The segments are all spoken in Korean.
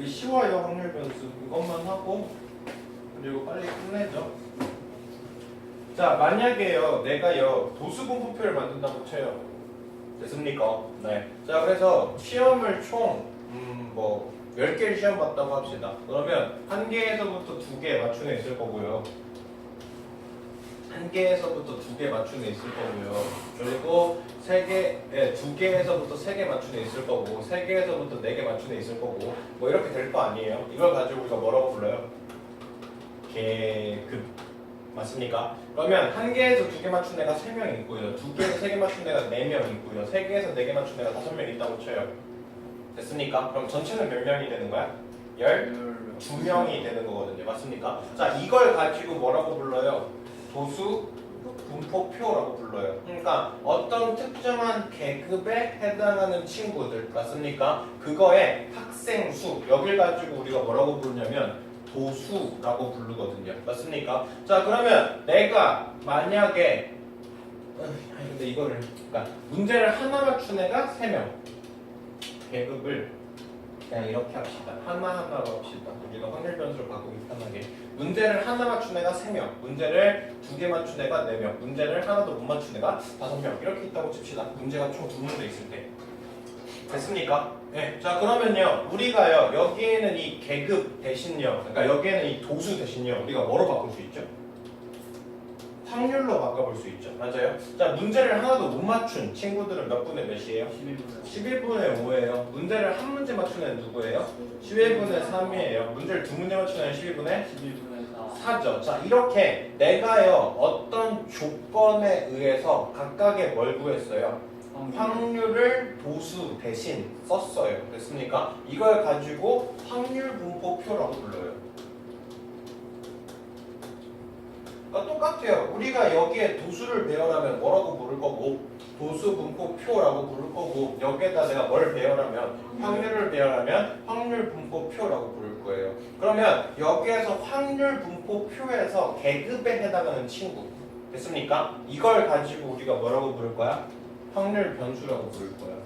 되게 쉬워요. 확률 변수 이것만 하고 그리고 빨리 끝내죠. 자, 만약에요 내가요 도수분포표를 만든다고 쳐요. 됐습니까? 네. 자, 그래서 시험을 총 뭐 10개를 시험 봤다고 합시다. 그러면 1개에서부터 2개 맞춘 애 있을 거고요. 1개에서부터 2개 맞춘 애 있을 거고요. 그리고 2개에서부터 3개 맞춘 애 있을 거고, 3개에서부터 4개 맞춘 애 있을 거고, 뭐 이렇게 될 거 아니에요. 이걸 가지고 우리가 뭐라고 불러요? 계급. 맞습니까? 그러면 1개에서 2개 맞춘 애가 3명 있고요. 2개에서 3개 맞춘 애가 4명 있고요. 3개에서 4개 맞춘 애가 5명 있다고 쳐요. 됐습니까? 그럼 전체는 몇 명이 되는 거야? 12명이 되는 거거든요. 맞습니까? 자, 이걸 가지고 뭐라고 불러요? 도수 분포표라고 불러요. 그러니까 어떤 특정한 계급에 해당하는 친구들, 맞습니까? 그거의 학생 수, 여길 가지고 우리가 뭐라고 부르냐면 도수라고 부르거든요. 맞습니까? 자, 그러면 내가 만약에 근데 이거를 그러니까 문제를 하나 맞춘 애가 3명, 계급을 그냥 이렇게 합시다. 하나하나로 합시다. 우리가 확률 변수를 바꾸기 편하게. 문제를 하나 맞춘 애가 3명, 문제를 2개 맞춘 애가 4명, 문제를 하나도 못 맞춘 애가 5명 이렇게 있다고 칩시다. 문제가 총 2문제 있을 때. 됐습니까? 네. 자, 그러면요 우리가요 여기에는 이 계급 대신요, 그러니까 여기에는 이 도수 대신요 우리가 뭐로 바꿀 수 있죠? 확률로 바꿔볼 수 있죠. 맞아요? 자, 문제를 하나도 못 맞춘 친구들은 몇 분의 몇이에요? 11분의 5예요. 문제를 한 문제 맞춘 애는 누구예요? 11분의 3이에요. 문제를 2문제 맞춘 애는 11분의 4죠. 자, 이렇게 내가요 어떤 조건에 의해서 각각의 뭘 구했어요? 확률을 도수 대신 썼어요. 됐습니까? 이걸 가지고 확률 분포표라고 불러요. 똑같아요. 우리가 여기에 도수를 배열하면 뭐라고 부를 거고, 도수 분포표라고 부를 거고, 여기에다 내가 뭘 배열하면, 확률을 배열하면 확률 분포표라고 부를 거예요. 그러면 여기에서 확률 분포표에서 계급에 해당하는 친구, 됐습니까? 이걸 가지고 우리가 뭐라고 부를 거야? 확률 변수라고 부를 거야.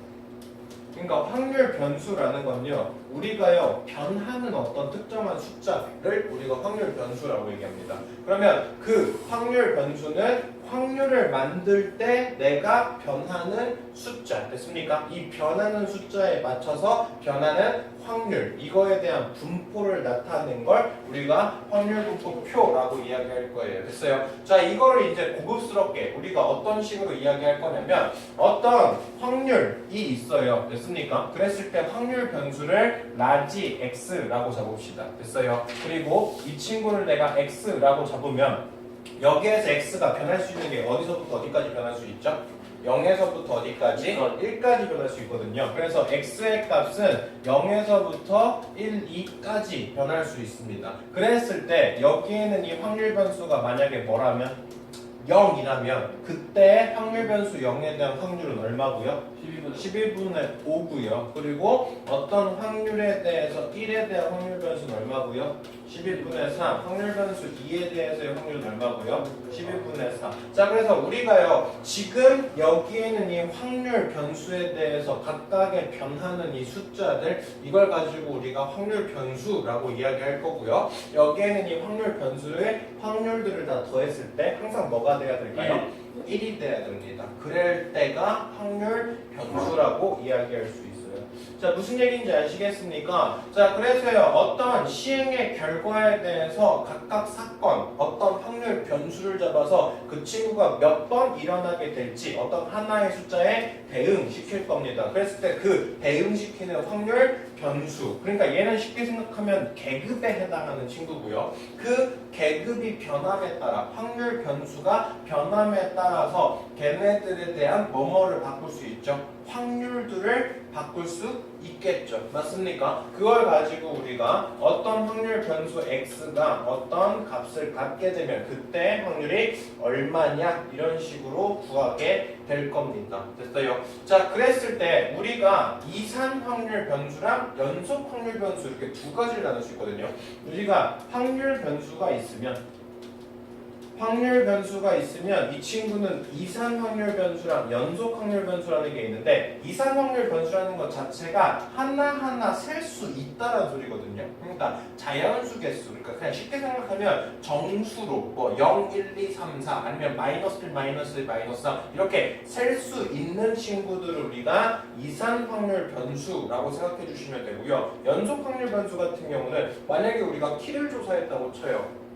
그러니까 확률 변수라는 건요 우리가요 변하는 어떤 특정한 숫자를 우리가 확률 변수라고 얘기합니다. 그러면 그 확률 변수는 확률을 만들 때 내가 변하는 숫자, 됐습니까? 이 변하는 숫자에 맞춰서 변하는 확률, 이거에 대한 분포를 나타낸 걸 우리가 확률 분포표라고 이야기할 거예요. 됐어요? 자, 이거를 이제 고급스럽게 우리가 어떤 식으로 이야기할 거냐면 어떤 확률이 있어요. 됐습니까? 그랬을 때 확률 변수를 라지 x라고 잡읍시다. 됐어요? 그리고 이 친구를 내가 x라고 잡으면 여기에서 x가 변할 수 있는 게 어디서부터 어디까지 변할 수 있죠? 0에서부터 어디까지? 1까지 변할 수 있거든요. 그래서 x의 값은 0에서부터 1, 2까지 변할 수 있습니다. 그랬을 때 여기에는 이 확률 변수가 만약에 뭐라면? 0이라면 그때 확률 변수 0에 대한 확률은 얼마고요? 11분의 5고요. 그리고 어떤 확률에 대해서 1에 대한 확률 변수는 얼마고요? 11분의 3. 확률 변수 2에 대해서의 확률은 얼마고요? 11분의 4. 자, 그래서 우리가요 지금 여기에는 이 확률 변수에 대해서 각각의 변하는 이 숫자들, 이걸 가지고 우리가 확률 변수라고 이야기할 거고요. 여기에는 이 확률 변수의 확률들을 다 더했을 때 항상 뭐가 돼야 될까요? 1이 돼야 됩니다. 그럴 때가 확률 변수라고 이야기할 수 있어요. 자, 무슨 얘기인지 아시겠습니까? 자, 그래서요 어떤 시행의 결과에 대해서 각각 사건, 어떤 확률 변수를 잡아서 그 친구가 몇 번 일어나게 될지 어떤 하나의 숫자에 대응시킬 겁니다. 그랬을 때 그 대응시키는 확률 변수, 그러니까 얘는 쉽게 생각하면 계급에 해당하는 친구고요. 그 계급이 변함에 따라, 확률 변수가 변함에 따라서 걔네들에 대한 뭐뭐를 바꿀 수 있죠? 확률들을 바꿀 수 있겠죠. 맞습니까? 그걸 가지고 우리가 어떤 확률 변수 x가 어떤 값을 갖게 되면 그때 확률이 얼마냐 이런 식으로 구하게 될 겁니다. 됐어요? 자, 그랬을 때 우리가 이산 확률 변수랑 연속 확률 변수 이렇게 두 가지를 나눌 수 있거든요. 우리가 확률 변수가 있으면 확률 변수가 있으면 이 친구는 이산 확률 변수랑 연속 확률 변수라는 게 있는데 이산 확률 변수라는 것 자체가 하나하나 셀 수 있다라는 소리거든요. 그러니까 자연수 개수, 그러니까 그냥 쉽게 생각하면 정수로 뭐 0, 1, 2, 3, 4 아니면 마이너스 1, 마이너스 1, 마이너스 3 이렇게 셀 수 있는 친구들을 우리가 이산 확률 변수라고 생각해 주시면 되고요. 연속 확률 변수 같은 경우는 만약에 우리가 키를 조사했다고 쳐요.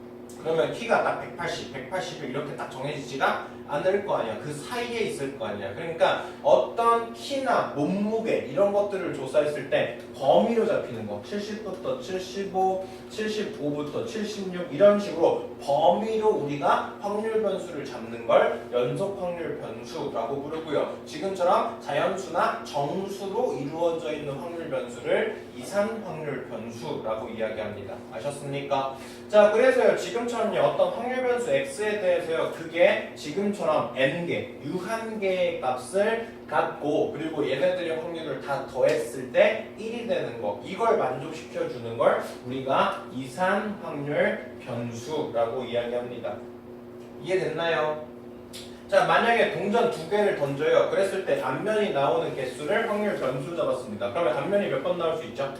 그러면 키가 딱 180, 180이 이렇게 딱 정해지지가 않을 거 아니야. 그 사이에 있을 거 아니야. 그러니까 어떤 키나 몸무게 이런 것들을 조사했을 때 범위로 잡히는 거 70부터 75, 75부터 76 이런 식으로 범위로 우리가 확률 변수를 잡는 걸 연속 확률 변수라고 부르고요. 지금처럼 자연수나 정수로 이루어져 있는 확률 변수를 이산 확률 변수라고 이야기합니다. 아셨습니까? 자, 그래서요. 지금처럼요. 어떤 확률 변수 x에 대해서요. 그게 지금처럼 n개, 유한개의 값을 갖고 그리고 얘네들의 확률을 다 더했을 때 1이 되는 거. 이걸 만족시켜 주는 걸 우리가 이산 확률 변수라고 이야기합니다. 이해됐나요? 자, 만약에 동전 두 개를 던져요. 그랬을 때 앞면이 나오는 개수를 확률 변수 잡았습니다. 그러면 앞면이 몇 번 나올 수 있죠?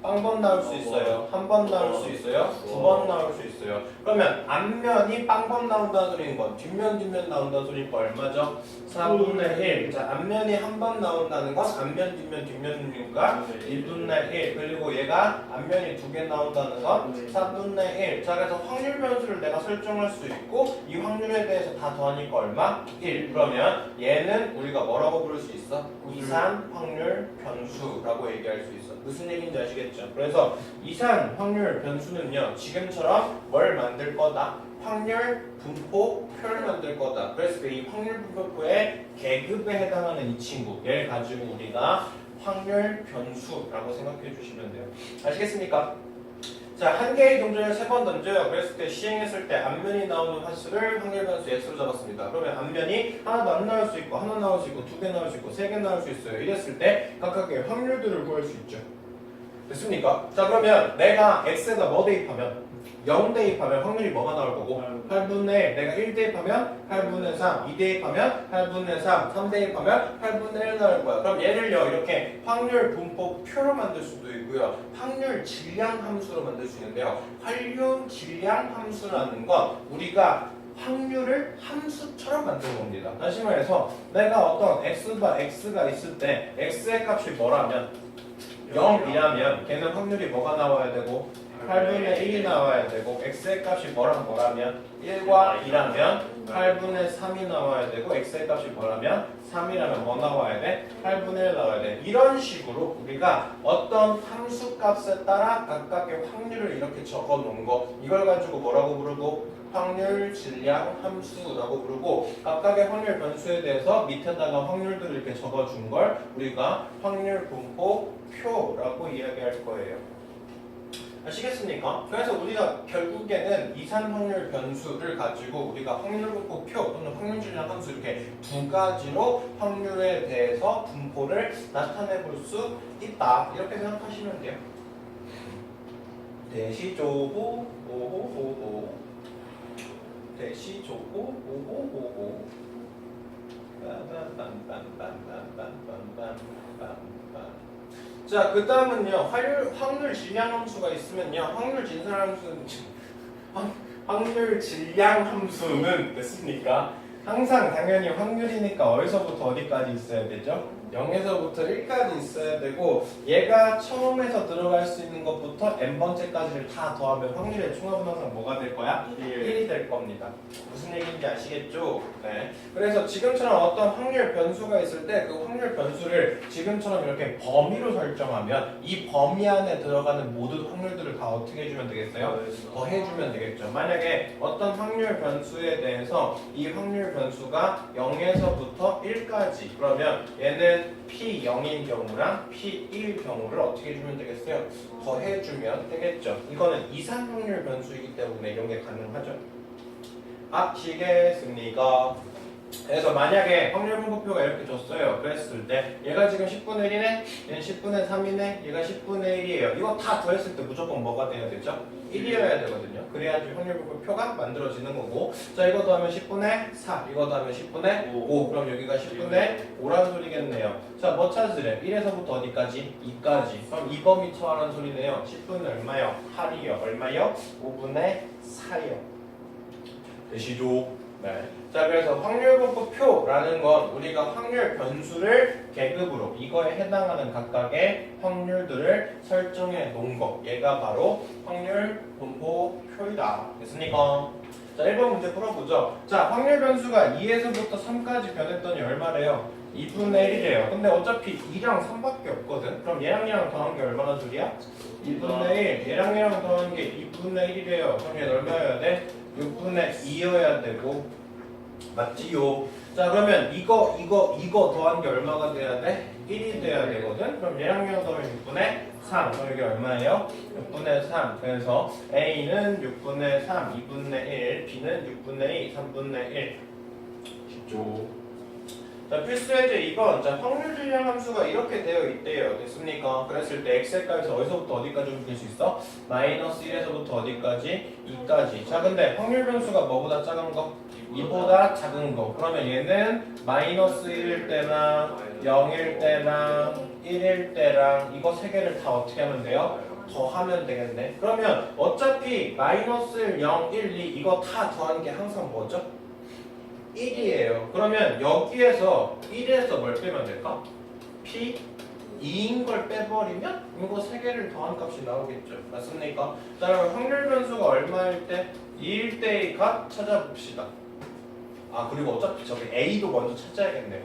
0번 나올 수 있어요. 1번 나올 수 있어요. 2번 나올 수 있어요. 그러면 앞면이 0번 나온다는 소리인 건 뒷면 나온다는 소리니까 얼마죠? 4분의 1. 자, 앞면이 1번 나온다는 건 앞면 뒷면이니까 1분의 1. 그리고 얘가 앞면이 2개 나온다는 건 4분의 1. 자, 그래서 확률 변수를 내가 설정할 수 있고 이 확률에 대해서 다 더하니까 얼마? 1. 그러면 얘는 우리가 뭐라고 부를 수 있어? 이산 확률 변수라고 얘기할 수 있어. 무슨 얘기인지 아시겠죠? 그래서 이산 확률 변수는요. 지금처럼 뭘 만들 거다? 확률 분포 표를 만들 거다. 그래서 이 확률 분포표의 계급에 해당하는 이 친구 얘를 가지고 우리가 확률 변수라고 생각해 주시면 돼요. 아시겠습니까? 자, 한 개의 동전을 3번 던져요. 그랬을 때 시행했을 때 앞면이 나오는 횟수를 확률 변수 x로 잡았습니다. 그러면 앞면이 하나도 안 나올 수 있고 하나 나올 수 있고 2개 나올 수 있고 3개 나올 수 있어요. 이랬을 때 각각의 확률들을 구할 수 있죠. 됐습니까? 자, 그러면 내가 x에다 뭐 대입하면 0 대입하면 확률이 뭐가 나올 거고 8분의 1 내가 1 대입하면 8분의 3 2 대입하면 8분의 3 3 대입하면 8분의 1 나올 거야. 그럼 얘를요 이렇게 확률 분포 표로 만들 수도 있고요 확률 질량 함수로 만들 수 있는데요. 활용 질량 함수라는 건 우리가 확률을 함수처럼 만드는 겁니다. 다시 말해서 내가 어떤 x가 있을 때 x의 값이 뭐라면 0이라면 걔는 확률이 뭐가 나와야 되고 8분의 1이 나와야 되고 x의 값이 뭐라면 1과 2라면 8분의 3이 나와야 되고 x의 값이 뭐라면 3이라면 뭐 나와야 돼? 8분의 1 나와야 돼. 이런 식으로 우리가 어떤 함수 값에 따라 각각의 확률을 이렇게 적어 놓은 거 이걸 가지고 뭐라고 부르고 확률 질량 함수라고 부르고 각각의 확률 변수에 대해서 밑에다가 확률들을 이렇게 적어준 걸 우리가 확률 분포 표라고 이야기할 거예요. 아시겠습니까? 그래서 우리가 결국에는 이산 확률 변수를 가지고 우리가 확률 분포 표 또는 확률 질량 함수 이렇게 두 가지로 확률에 대해서 분포를 나타내 볼 수 있다. 이렇게 생각하시면 돼요. 대시조고 오호호호 대시조고 오호호호 자, 그 다음은요 확률 질량 함수가 있으면요 확률 질량 함수는 됐습니까? 항상 당연히 확률이니까 어디서부터 어디까지 있어야 되죠? 0에서부터 1까지 있어야 되고 얘가 처음에서 들어갈 수 있는 것부터 n번째까지를 다 더하면 확률의 총합은 항상 뭐가 될 거야? 1이 될 겁니다. 무슨 얘기인지 아시겠죠? 네. 그래서 지금처럼 어떤 확률 변수가 있을 때 그 확률 변수를 지금처럼 이렇게 범위로 설정하면 이 범위 안에 들어가는 모든 확률들을 다 어떻게 해주면 되겠어요? 더해주면 되겠죠. 만약에 어떤 확률 변수에 대해서 이 확률 변수가 0에서부터 1까지 그러면 얘는 P0인 경우랑 P1 경우를 어떻게 해주면 되겠어요? 더해주면 되겠죠. 이거는 이산 확률 변수이기 때문에 이런 게 가능하죠. 아시겠습니까? 그래서 만약에 확률 분포표가 이렇게 줬어요. 그랬을 때 얘가 지금 10분의 1이네, 얘는 10분의 3이네, 얘가 10분의 1이에요. 이거 다 더했을 때 무조건 뭐가 돼야 되죠? 1이어야 되거든요. 그래야지 확률 분포표가 만들어지는 거고. 자, 이거 더하면 10분의 4, 이거 더하면 10분의 5. 그럼 여기가 10분의 5라는 소리겠네요. 자, 뭐 찾으래? 1에서부터 어디까지? 2까지. 그럼 2범위 처하라는 소리네요. 10분의 얼마요? 8이요. 얼마요? 5분의 4요. 되시죠? 네. 자, 그래서 확률분포표라는 건 우리가 확률 변수를 계급으로 이거에 해당하는 각각의 확률들을 설정해 놓은 거. 얘가 바로 확률분포표이다. 됐습니까? 자, 1번 문제 풀어보죠. 자, 확률 변수가 2에서부터 3까지 변했더니 얼마래요? 2분의 1이래요. 근데 어차피 2랑 3밖에 없거든. 그럼 얘랑 더한 게 얼마나 줄이야? 2분의 1. 얘랑 더한 게 2분의 1이래요. 그럼 얘는 얼마여야 돼? 6분의 2여야 되고, 맞지요? 자, 그러면 이거 더한 게 얼마가 돼야 돼? 1이 돼야 되거든? 그럼 얘랑 더하면 6분의 3. 그럼 이게 얼마예요? 6분의 3. 그래서 A는 6분의 3, 2분의 1, B는 6분의 2, 3분의 1. 쉽죠? 자, 필수예제 2번. 자, 확률 질량 함수가 이렇게 되어 있대요. 됐습니까? 그랬을 때 x의 값에서 어디서부터 어디까지 움직일 수 있어? 마이너스 1에서부터 어디까지? 2까지. 자, 근데 확률 변수가 뭐보다 작은 거? 2보다 작은 거. 그러면 얘는 마이너스 1일 때나 0일 때나 1일 때랑 이거 세 개를 다 어떻게 하면 돼요? 더하면 되겠네. 그러면 어차피 마이너스 1, 0, 1, 2 이거 다 더한 게 항상 뭐죠? 1이에요. 그러면 여기에서 1에서 뭘 빼면 될까? P 2인 걸 빼버리면 이거 세 개를 더한 값이 나오겠죠. 맞습니까? 자, 그럼 확률 변수가 얼마일 때? 2일 때의 값 찾아봅시다. 아, 그리고 어차피 저기 A도 먼저 찾아야겠네요.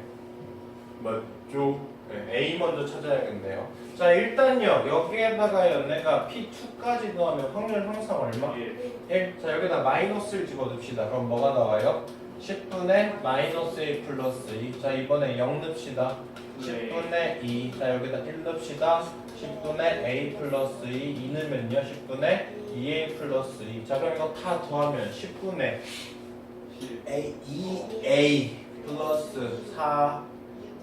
맞죠? 네, A 먼저 찾아야겠네요. 자, 일단요 여기에다가요 내가 P2까지 넣으면 확률 항상 얼마? 1. 자, 여기다 마이너스를 집어넣읍시다. 그럼 뭐가 나와요? 10분의 마이너스 1 플러스 2. 자, 이번에 0 넣읍시다. 10분의 2. 자, 여기다 1 넣읍시다. 10분의 A 플러스 2. 2 넣으면요 10분의 2A 플러스 2. 자, 그럼 이거 다 더하면 10분의 A, 2A 플러스 4,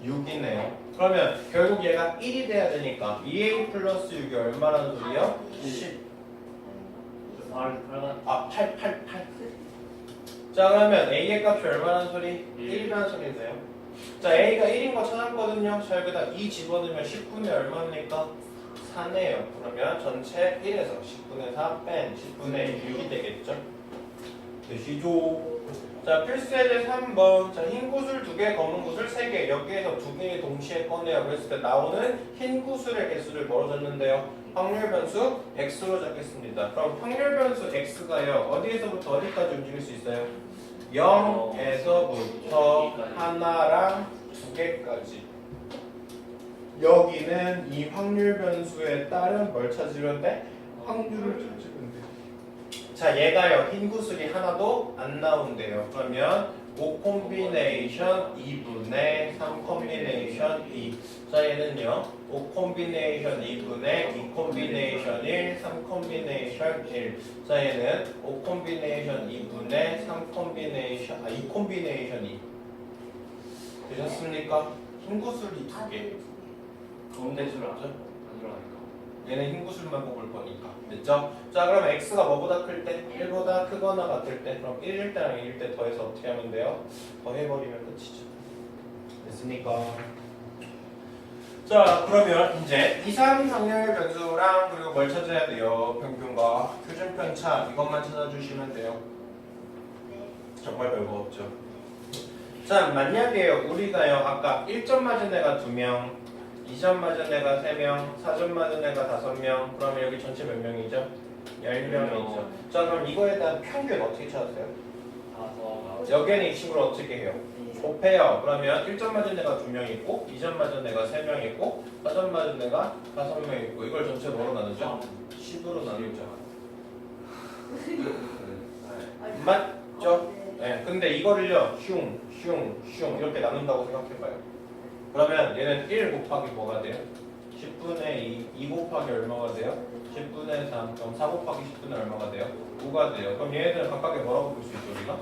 6이네요. 그러면 결국 얘가 1이 돼야 되니까 2A 플러스 6이 얼마라는 소리요? 10. 8. 자, 그러면 A의 값이 얼마라는 소리? 1이라는 소리네요. 자, A가 1인 거 찾았거든요. 자, 여기다 2 집어넣으면 10분의 얼마입니까? 4네요. 그러면 전체 1에서 10분의 4 뺀 10분의 6이 되겠죠? 되시죠? 자, 필수예제 3번. 자, 흰 구슬 2개, 검은 구슬 3개. 여기에서 2개 동시에 꺼내요. 그랬을 때 나오는 흰 구슬의 개수를 뭐로 줬는데요? 확률 변수 x로 잡겠습니다. 그럼 확률 변수 x가요. 어디에서부터 어디까지 움직일 수 있어요? 0에서부터 하나랑 2개까지. 여기는 이 확률 변수에 따른 뭘 찾으면 돼? 확률을 찾으면 돼. 자, 얘가요 흰 구슬이 하나도 안 나온대요. 그러면 5 콤비네이션 2분의 3 콤비네이션 2. 자, 얘는요 5 콤비네이션 2분의 2 콤비네이션 1, 3 콤비네이션 1. 자, 얘는 5 콤비네이션 2분의 3 콤비네이션 2 콤비네이션 2. 되셨습니까? 흰 구슬이 2개. 가운데 줄 알죠? 안 들어가니까. 얘는 흰 구슬만 뽑을 거니까. 됐죠? 자, 그럼 x가 뭐보다 클 때? 1보다 크거나 같을 때? 그럼 1일 때랑 2일 때 더해서 어떻게 하면 돼요? 더해버리면 끝이죠. 됐습니까? 자, 그러면 이제 이상 확률 변수랑 그리고 뭘 찾아야 돼요? 평균과 표준 편차 이것만 찾아주시면 돼요. 정말 별거 없죠. 자, 만약에요 우리가요 아까 1점 맞은 애가 2명, 2점 맞은 애가 3명, 4점 맞은 애가 5명. 그러면 여기 전체 몇 명이죠? 10명이죠. 자, 그럼 이거에 대한 평균 어떻게 찾았어요? 여기에는 이 친구를 어떻게 해요? 곱해요. 그러면 1점 맞은 애가 2명 있고 2점 맞은 애가 3명 있고 4점 맞은 애가 5명 있고 이걸 전체 뭐로 나누죠? 10으로 나누죠. 맞죠? 네. 근데 이거를요 슝 이렇게 나눈다고 생각해봐요. 그러면 얘는 1 곱하기 뭐가 돼요? 10분의 2 곱하기 얼마가 돼요? 10분의 3. 그럼 4 곱하기 10분의 얼마가 돼요? 5가 돼요. 그럼 얘네들은 각각의 뭐라고 볼 수 있죠 우리가?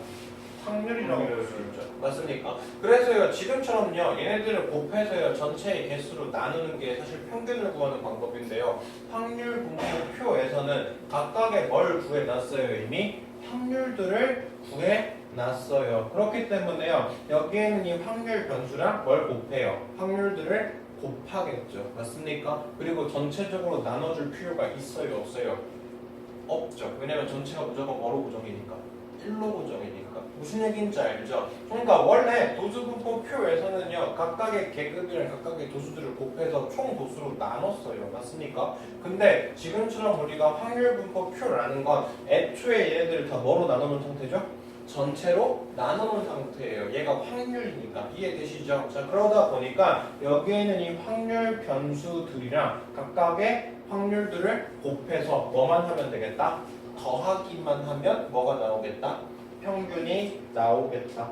확률이라고 볼 수 있죠. 맞습니까? 그래서요 지금처럼요 얘네들을 곱해서요 전체의 개수로 나누는 게 사실 평균을 구하는 방법인데요. 확률 분포표에서는 각각의 뭘 구해놨어요? 이미 확률들을 구해놨어요. 그렇기 때문에요 여기에는 이 확률 변수랑 뭘 곱해요? 확률들을 곱하겠죠. 맞습니까? 그리고 전체적으로 나눠줄 필요가 있어요? 없어요? 없죠. 왜냐면 전체가 무조건 뭐로 고정이니까 1로 고정이니까. 무슨 얘기인지 알죠? 그러니까 원래 도수분포표에서는요 각각의 계급이랑 각각의 도수들을 곱해서 총 도수로 나눴어요. 맞습니까? 근데 지금처럼 우리가 확률분포표라는 건 애초에 얘네들을 다 뭐로 나눠놓은 상태죠? 전체로 나눠놓은 상태예요. 얘가 확률이니까. 이해되시죠? 자, 그러다 보니까 여기에는 이 확률 변수들이랑 각각의 확률들을 곱해서 뭐만 하면 되겠다? 더하기만 하면 뭐가 나오겠다? 평균이 나오겠다.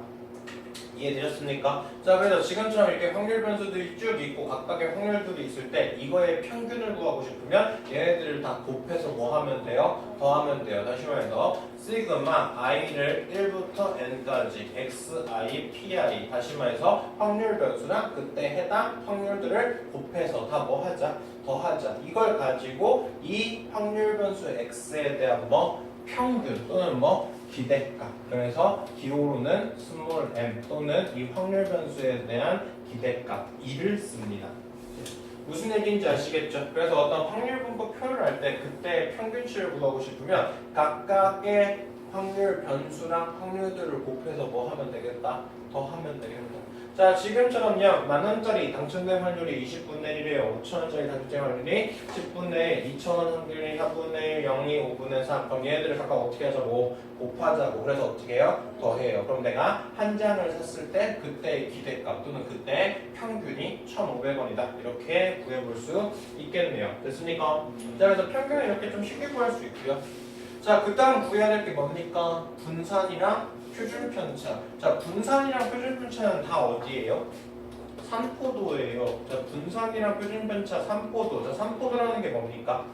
이해되셨습니까? 자, 그래서 지금처럼 이렇게 확률 변수들이 쭉 있고 각각의 확률들이 있을 때 이거의 평균을 구하고 싶으면 얘네들을 다 곱해서 뭐 하면 돼요? 더하면 돼요. 다시 말해서 시그마 i를 1부터 n까지 xi, pi 다시 말해서 확률 변수랑 그때 해당 확률들을 곱해서 다 뭐 하자? 더하자. 이걸 가지고 이 확률 변수 x에 대한 뭐? 평균 또는 뭐? 기대값. 그래서 기호로는 스몰 m 또는 이 확률 변수에 대한 기대값 2를 씁니다. 무슨 얘기인지 아시겠죠? 그래서 어떤 확률 분포 표를 할 때 그때 평균치를 구하고 싶으면 각각의 확률 변수랑 확률들을 곱해서 뭐 하면 되겠다? 더하면 되겠다. 자, 지금처럼요 10,000원짜리 당첨된 확률이 20분의 1이에요. 5,000원짜리 당첨된 확률이 10분의 1, 2,000원 확률이 4분의 1, 0이 5분의 3. 그럼 얘네들을 각각 어떻게 하자고? 곱하자고. 그래서 어떻게 해요? 더해요. 그럼 내가 한 장을 샀을 때 그때의 기대값 또는 그때 평균이 1,500원이다. 이렇게 구해볼 수 있겠네요. 됐습니까? 자, 그래서 평균을 이렇게 좀 쉽게 구할 수 있고요. 자, 그 다음 구해야 될 게 뭡니까? 분산이랑 표준편차. 자, 분산이랑 표준편차는 다 어디예요? 산포도예요. 자, 분산이랑 표준편차 산포도. 자, 산포도라는 게 뭡니까?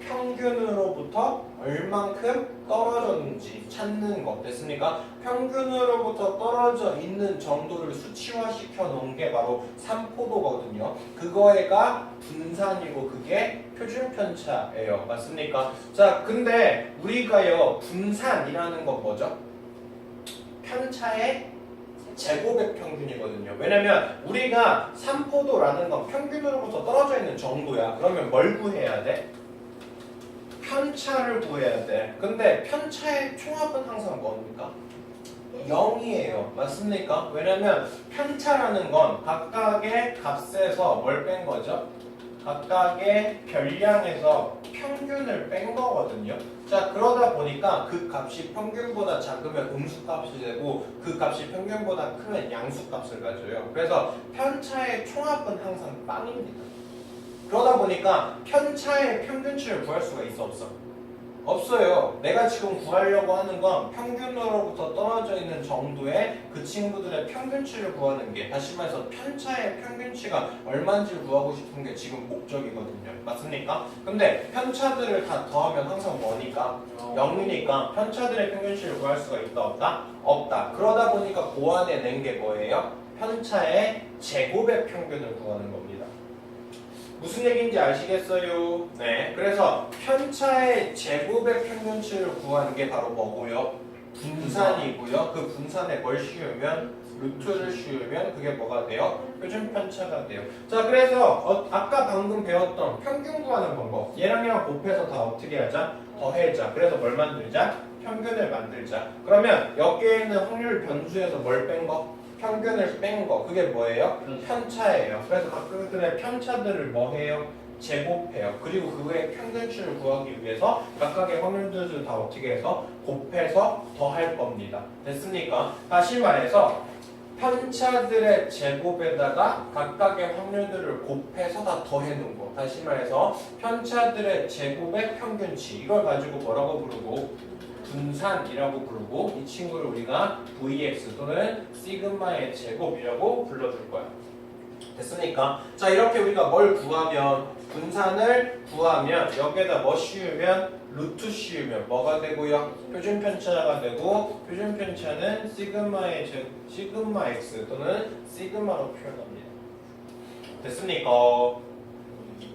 평균으로부터 얼만큼 떨어졌는지 찾는 것. 됐습니까? 평균으로부터 떨어져 있는 정도를 수치화시켜 놓은 게 바로 산포도거든요. 그거가 분산이고 그게 표준편차예요. 맞습니까? 자, 근데 우리가요 분산이라는 건 뭐죠? 편차의 제곱의 평균이거든요. 왜냐면 우리가 산포도라는 건 평균으로부터 떨어져 있는 정도야. 그러면 뭘 구해야 돼? 편차를 구해야 돼. 근데 편차의 총합은 항상 뭡니까? 0이에요. 맞습니까? 왜냐면 편차라는 건 각각의 값에서 뭘 뺀 거죠? 각각의 별량에서 평균을 뺀 거거든요. 자, 그러다 보니까 그 값이 평균보다 작으면 음수값이 되고 그 값이 평균보다 크면 양수값을 가져요. 그래서 편차의 총합은 항상 빵입니다. 그러다 보니까 편차의 평균치를 구할 수가 있어 없어? 없어요. 내가 지금 구하려고 하는 건 평균으로부터 떨어져 있는 정도의 그 친구들의 평균치를 구하는 게, 다시 말해서 편차의 평균치가 얼마인지를 구하고 싶은 게 지금 목적이거든요. 맞습니까? 근데 편차들을 다 더하면 항상 뭐니까? 0이니까 편차들의 평균치를 구할 수가 있다 없다? 없다. 그러다 보니까 그 안에 낸 게 뭐예요? 편차의 제곱의 평균을 구하는 겁니다. 무슨 얘기인지 아시겠어요? 네. 그래서 편차의 제곱의 평균치를 구하는 게 바로 뭐고요? 분산이고요. 그 분산에 뭘 씌우면? 루트를 씌우면 그게 뭐가 돼요? 표준 편차가 돼요. 자, 그래서 아까 방금 배웠던 평균 구하는 방법. 얘랑 곱해서 다 어떻게 하자? 더해자. 그래서 뭘 만들자? 평균을 만들자. 그러면 여기에 있는 확률 변수에서 뭘 뺀 거? 평균을 뺀 거. 그게 뭐예요? 편차예요. 그래서 각각의 편차들을 뭐 해요? 제곱해요. 그리고 그거의 평균치를 구하기 위해서 각각의 확률들을 다 어떻게 해서 곱해서 더할 겁니다. 됐습니까? 다시 말해서 편차들의 제곱에다가 각각의 확률들을 곱해서 다 더해놓은 거. 다시 말해서 편차들의 제곱의 평균치. 이걸 가지고 뭐라고 부르고? 분산이라고 부르고, 이 친구를 우리가 Vx 또는 시그마의 제곱이라고 불러줄 거야. 됐습니까? 자 이렇게 우리가 뭘 구하면 분산을 구하면 여기에다 뭐 씌우면 루트 씌우면 뭐가 되고요? 표준 편차가 되고 표준 편차는 시그마 x 또는 시그마로 표현합니다. 됐습니까?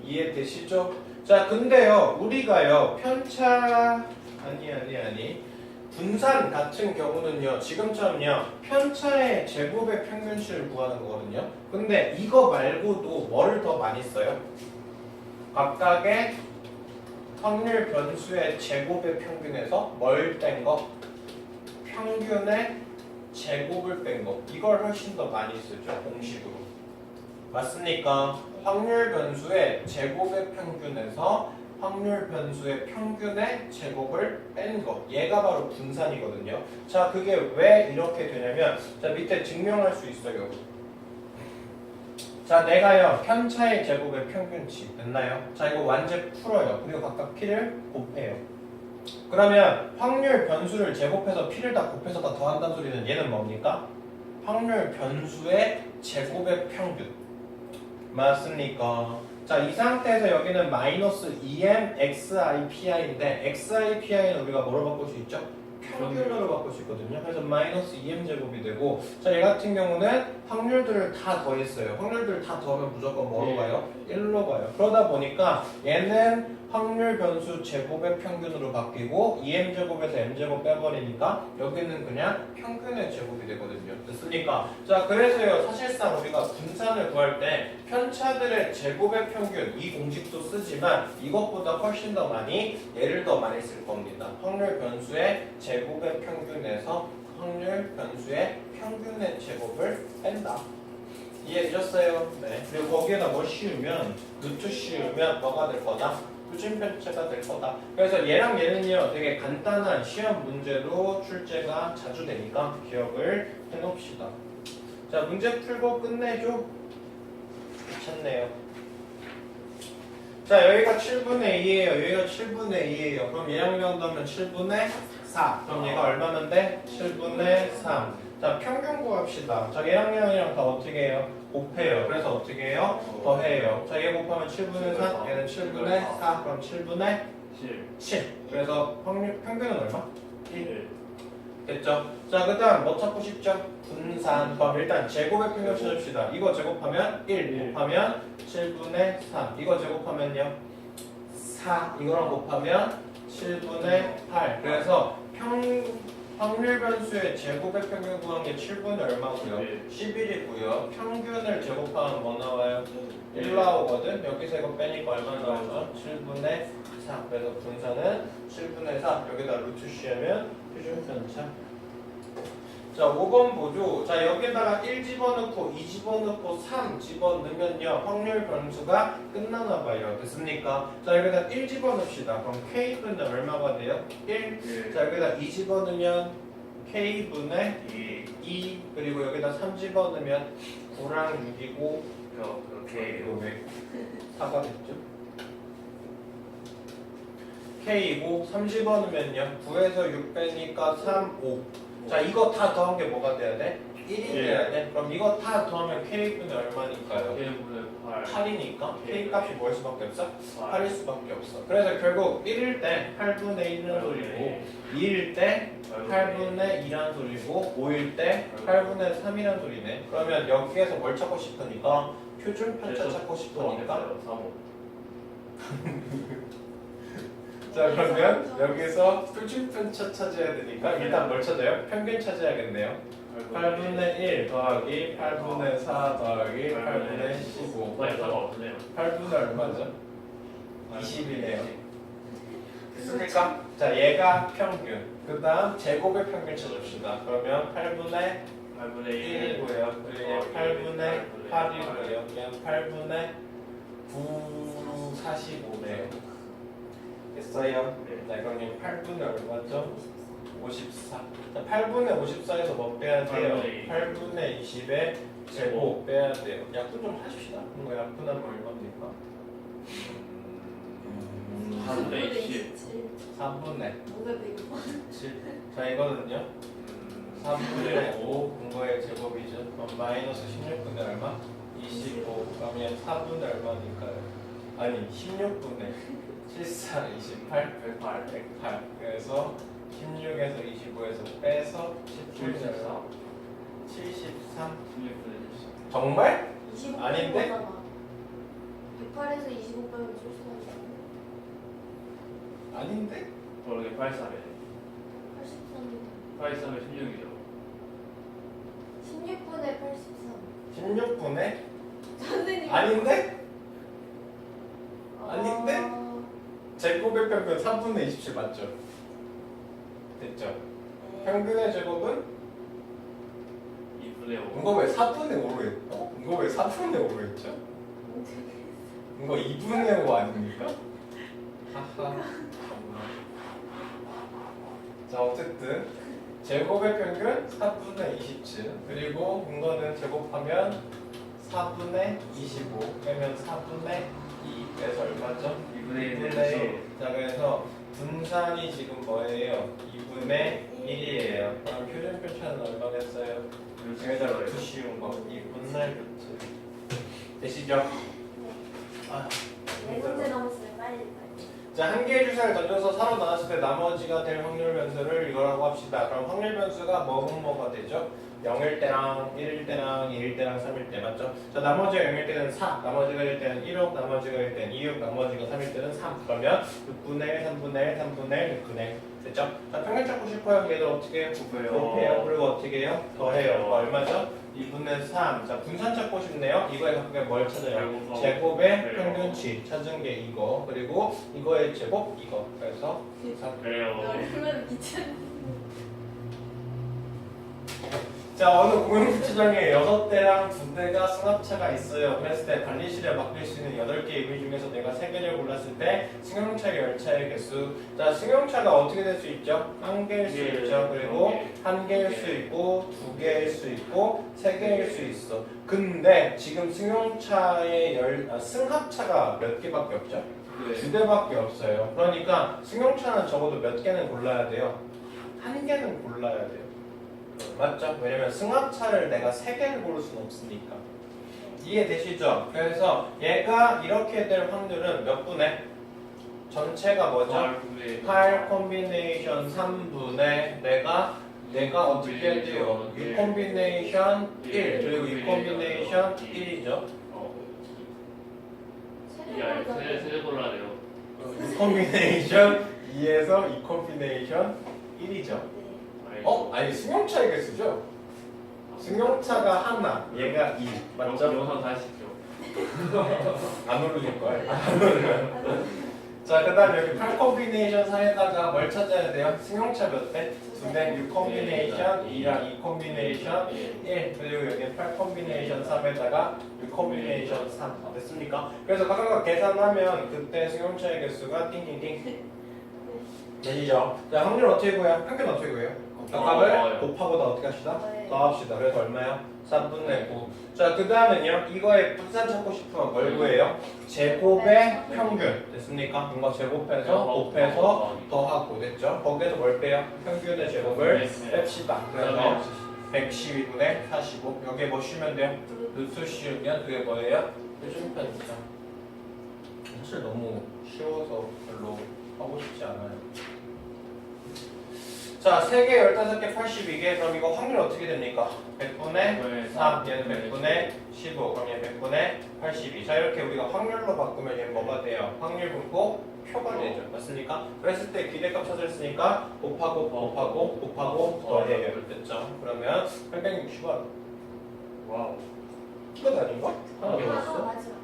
이해되시죠? 자 근데요 우리가요 편차 아니 분산 같은 경우는요 지금처럼요 편차의 제곱의 평균치를 구하는 거거든요. 근데 이거 말고도 뭐를 더 많이 써요? 각각의 확률 변수의 제곱의 평균에서 뭘 뺀 거? 평균의 제곱을 뺀 거. 이걸 훨씬 더 많이 쓰죠 공식으로. 맞습니까? 확률 변수의 제곱의 평균에서 확률 변수의 평균의 제곱을 뺀 거. 얘가 바로 분산이거든요. 자, 그게 왜 이렇게 되냐면 자, 밑에 증명할 수 있어요. 자, 내가요 편차의 제곱의 평균치 됐나요? 자, 이거 완전 풀어요. 그리고 각각 p를 곱해요. 그러면 확률 변수를 제곱해서 p를 다 곱해서 다 더한다는 소리는 얘는 뭡니까? 확률 변수의 제곱의 평균. 맞습니까? 자, 이 상태에서 여기는 마이너스 2m xipi인데 xipi는 우리가 뭐로 바꿀 수 있죠? 평균으로 바꿀 수 있거든요. 그래서 마이너스 2m 제곱이 되고 자, 얘 같은 경우는 확률들을 다 더했어요. 확률들을 다 더하면 무조건 뭐로 가요? 1로 가요. 그러다 보니까 얘는 확률 변수 제곱의 평균으로 바뀌고 2m 제곱에서 m 제곱 빼버리니까 여기는 그냥 평균의 제곱이 되거든요. 됐습니까? 자, 그래서요 사실상 우리가 분산을 구할 때 편차들의 제곱의 평균 이 공식도 쓰지만 이것보다 훨씬 더 많이 얘를 더 많이 쓸 겁니다. 확률 변수의 제곱의 평균에서 확률 변수의 평균의 제곱을 뺀다. 이해되셨어요? 네. 그리고 거기에다 뭐 씌우면 루트 씌우면 뭐가 될 거다? 표준 편차가 될 거다. 그래서 얘랑 얘는요 되게 간단한 시험 문제로 출제가 자주 되니까 기억을 해놓읍시다. 자, 문제 풀고 끝내죠. 괜찮네요. 자, 여기가 7분의 2예요. 여기가 7분의 2예요. 그럼 얘랑 정도면 7분의 4. 그럼 얘가 얼마면 돼? 7분의 3. 자, 평균 구합시다. 자, 얘랑 얘랑 다 어떻게 해요? 곱해요. 그래서 어떻게 해요? 더해요. 자, 얘 곱하면 7분의 3, 얘는 7분의 4, 그럼 7분의 7. 그래서 평균은 얼마? 1. 됐죠? 자, 그 다음 뭐 찾고 싶죠? 분산. 그럼 일단 제곱의 평균 찾읍시다. 이거 제곱하면 1, 곱하면 7분의 3. 이거 제곱하면요? 4. 이거랑 곱하면 7분의 8. 그래서 확률 변수의 제곱의 평균 구한 게 7분의 얼마고요? 11이고요. 평균을 제곱하면 뭐 나와요? 1 나오거든? 여기서 이거 빼니까 얼마 나오죠? 7분의 4. 그래서 분산은 7분의 4. 여기다 루트 씌우면 표준 편차. 자, 5번 보죠. 자, 여기다가 1 집어넣고 2 집어넣고 3 집어넣으면요 확률 변수가 끝나나 봐요. 됐습니까? 자, 여기다 1 집어넣읍시다. 그럼 k분의 얼마가 돼요? 1. 자, 여기다 2 집어넣으면 k분의 2. 그리고 여기다 3 집어넣으면 9랑 6이고 이거 왜 4가 됐죠? k이고 3 집어넣으면요 9에서 6 빼니까 3, 5. 자, 이거 다 더한 게 뭐가 돼야 돼? 1이 돼야 돼? 그럼 이거 다 더하면 k분이 얼마니까요? 8이니까 k 값이 뭐일 수밖에 없어? 8일 수밖에 없어. 그래서 결국 1일 때 8분의 1이라는 소리고 2일 때 8분의 2라는 소리고 5일 때 8분의 3이라는 소리네. 그러면 여기에서 뭘 찾고 싶으니까? 표준 편차 찾고 싶으니까 자, 그러면 여기서 표준 편차 찾아야 되니까 일단 뭘 찾아요? 평균 찾아야겠네요. 8분의 1 더하기 8분의 4 더하기 8분의 15. 8분의 얼마죠? 20이네요. 됐습니까? 자, 얘가 평균. 그 다음 제곱의 평균 찾읍시다. 그러면 8분의 1이고요. 그리고 얘 8분의 8이고요. 얘는 8분의 9, 45네요. 됐어요? 네, 그럼 8분의 얼마죠? 54. 자, 8분의 54에서 뭐 빼야 돼요? 8분의 20에 제곱 빼야 돼요. 약분 좀 하십시다. 뭔가 약분하면 얼마입니까? 4분의 20. 3분의 500. 7. 자, 이거는요? 3분의 5 분거의 제곱이죠. 그럼 마이너스 16분의 얼마? 25 그러면 4분의 얼마니까요? 아니 16분의 74, 28, 108, 108 그래서 16에서 25에서 빼서 17, 73 정말? 25 아닌데? 108에서 25 빼면 73이잖아. 아닌데? 모르게 83에 83이잖아. 83에 16이죠. 16분의 83. 16분의? 선생님. 아닌데? 어, 아닌데? 제곱의 평균 3분의 27 맞죠? 됐죠? 네. 평균의 제곱은? 2분의 5. 이거 왜 4분의 5로 했죠? 이거 왜 4분의 5로 했죠? 이거 2분의 5 아닙니까? 하하. 자 어쨌든 제곱의 평균 4분의 27 그리고 이거는 제곱하면 4분의 25 빼면 4분의 2 그래서 얼마죠? 2분의 1. 2분의 1. 자 그래서 분산이 지금 뭐예요? 2분의 1이에요. 그럼 표준 표차는 얼마겠어요? 여기다 루트 씌운 거 2분의 루트 되시죠? 아, 네 문제 남았어요. 빨리. 자, 한 개의 주사를 던져서 사로 나눴을 때 나머지가 될 확률 변수를 이거라고 합시다. 그럼 확률 변수가 뭐가 되죠? 0일 때랑 1일 때랑 2일 때랑 3일 때 맞죠? 자, 나머지가 0일 때는 4, 나머지가 1일 때는 1억, 나머지가 1일 때는 2억, 나머지가 3일 때는 3. 그러면 6분의 1, 3분의 1, 3분의 1, 6분의 1. 됐죠? 자, 평균 찾고 싶어요. 얘들 어떻게 해요? 곱해요. 그리고 어떻게 해요? 더해요. 얼마죠? 2분의 3. 자, 분산 찾고 싶네요. 이거의 각각에 뭘 찾아요? 제곱의 평균치 찾은 게 이거. 그리고 이거의 제곱 이거. 그래서 3. 그래요. 얼마나 귀찮은. 자, 어느 공용주차장에 6대랑 2대가 승합차가 있어요. 그랬을 때 관리실에 맡길 수 있는 8개 의미 중에서 내가 3개를 골랐을 때 승용차의 열차의 개수. 자, 승용차가 어떻게 될 수 있죠? 1개일 수 있죠. 그리고 1개일 수 있고 2개일 수 있고 3개일 수 있어. 근데 지금 승용차의 승합차가 몇 개밖에 없죠? 2대밖에 없어요. 그러니까 승용차는 적어도 몇 개는 골라야 돼요? 1개는 골라야 돼요. 맞죠? 왜냐면 승합차를 내가 3개를 고를 수는 없으니까. 이해되시죠? 그래서 얘가 이렇게 될 확률은 몇 분의? 전체가 뭐죠? 8 콤비네이션 3분의 내가 어떻게 해야 돼요? 6 콤비네이션 1 그리고 6 콤비네이션 1이죠. 세대 골라내요. 6 콤비네이션 2에서 2 콤비네이션 1이죠. 아니 승용차의 개수죠? 승용차가 하나, 얘가 2 맞죠? 영상 다시 찍죠. 안 오르실걸? 안 오르면 자, 그 다음 여기 8 콤비네이션 4에다가 뭘 찾아야 돼요? 승용차 몇 대? 2대 6 콤비네이션 2랑 2 콤비네이션 1 그리고 여기 8 콤비네이션 3에다가 6 콤비네이션 3 됐습니까? 그래서 각각 계산하면 그때 승용차의 개수가 띵띵띵 되시죠? 자, 확률 어떻게 구해요? 평균 어떻게 구해요? 각각을 곱하고 다 어떻게 합시다? 더합시다. 그래서 얼마요? 3분의 9. 자, 그 다음은요. 이거의 분산 찾고 싶으면 뭘 구해요? 제곱의 평균. 됐습니까? 이거 제곱해서 곱해서 더하고 됐죠? 거기에서 뭘 빼요? 평균의 제곱을 뺍시다. 그래서 112분의 45. 여기에 뭐 씌우면 돼요? 루트 씌우면 그게 뭐예요? 표준편이죠. 사실 너무 쉬워서 별로 하고 싶지 않아요. 자, 3개, 15개, 82개. 그럼 이거 확률 어떻게 됩니까? 100분의 3, 얘는 100분의 15, 그럼 얘 100분의 82. 자, 이렇게 우리가 확률로 바꾸면 얘 뭐가 돼요? 확률 분포 표가 되죠. 맞습니까? 그랬을 때 기대값 찾았으니까 곱하고 더해요. 됐죠? 그러면 860원. 와우. 이거 아닌가? 하나 더 있어? 맞아.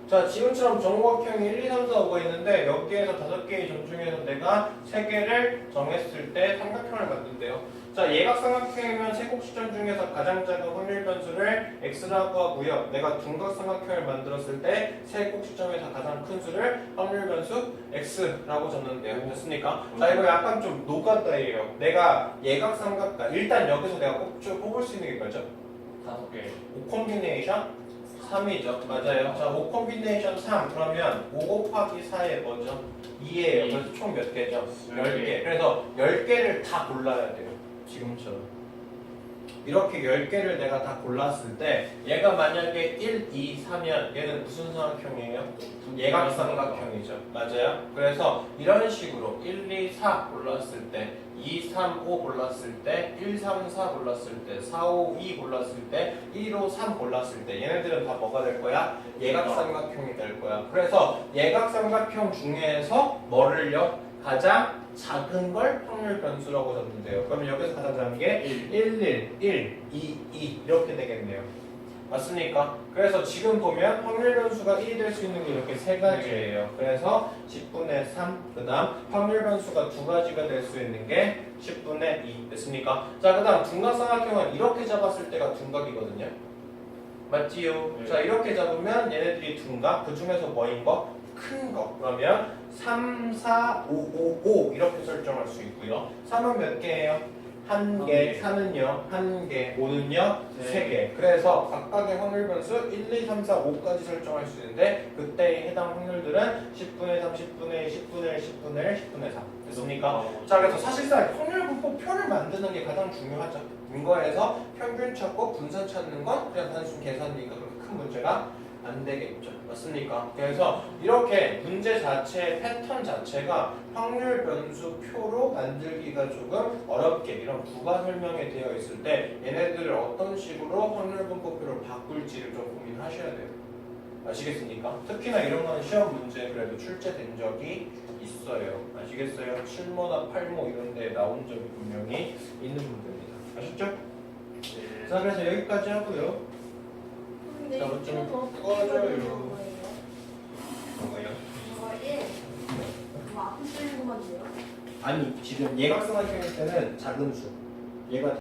자, 지금처럼 정각형이 1, 2, 3, 4, 5가 있는데 여기에서 5개의 점 중에서 내가 3개를 정했을 때 삼각형을 만든대요. 자, 예각삼각형이면 세곡시점 중에서 가장 작은 확률 변수를 x라고 하고요. 내가 둔각삼각형을 만들었을 때 세곡시점에서 가장 큰 수를 확률 변수 x라고 적는데요. 됐습니까? 자, 이거 약간 좀 노가다예요. 내가 예각삼각형 일단 여기서 내가 뽑을 수 있는 게 뭐죠? 5개. 5 콤비네이션 3이죠. 맞아요. 자, 5 콤비네이션 3 그러면 5 곱하기 4에 뭐죠? 2예요. 그래서 총 몇 개죠? 10개. 그래서 10개를 다 골라야 돼요. 지금처럼. 이렇게 10개를 내가 다 골랐을 때 얘가 만약에 1, 2, 3이면 얘는 무슨 삼각형이에요? 예각삼각형이죠. 맞아요? 그래서 이런 식으로 1, 2, 4 골랐을 때 2, 3, 5 골랐을 때 1, 3, 4 골랐을 때 4, 5, 2 골랐을 때 1, 5, 3 골랐을 때 얘네들은 다 뭐가 될 거야? 예각삼각형이 될 거야. 그래서 예각삼각형 중에서 뭐를요? 가장 작은 걸 확률 변수라고 적는데요. 그러면 여기서 가장 작은 게 1, 1, 2, 2 이렇게 되겠네요. 맞습니까? 그래서 지금 보면 확률 변수가 1이 될 수 있는 게 이렇게 세 가지예요. 그래서 10분의 3, 그 다음 확률 변수가 두 가지가 될 수 있는 게 10분의 2 됐습니까? 자, 그 다음 둔각삼각형은 이렇게 잡았을 때가 둔각이거든요. 맞지요? 네. 자, 이렇게 잡으면 얘네들이 둔각, 그 중에서 뭐인 거? 큰 거. 그러면 3, 4, 5, 5, 5 이렇게 설정할 수 있고요. 3은 몇 개예요? 한 개, 4는요, 한 개, 5는요, 세 개. 그래서 각각의 확률 변수 1, 2, 3, 4, 5까지 설정할 수 있는데 그때의 해당 확률들은 10분의 3, 10분의 1, 10분의 1, 10분의 1, 10분의 3. 됐습니까? 자, 그래서 사실상 확률 분포표를 만드는 게 가장 중요하죠. 이거에서 평균 찾고 분산 찾는 건 그냥 단순 계산이니까 그렇게 큰 문제가 안 되겠죠. 맞습니까? 그래서 이렇게 문제 자체의 패턴 자체가 확률 변수표로 만들기가 조금 어렵게 이런 부가 설명이 되어 있을 때 얘네들을 어떤 식으로 확률 분포표를 바꿀지를 좀 고민하셔야 돼요. 아시겠습니까? 특히나 이런 건 시험 문제 그래도 출제된 적이 있어요. 아시겠어요? 7모나 8모 이런 데 나온 적이 분명히 있는 문제입니다. 아셨죠? 네. 자, 그래서 여기까지 하고요. 근데 자, 이거 좀 어떻게 꺼져요. 만드는 거예요? 뭐가요? 이거 1 뭐 앞에 쓰는 것만 돼요? 아니 지금 예각삼각형일 때는 작은 수 얘가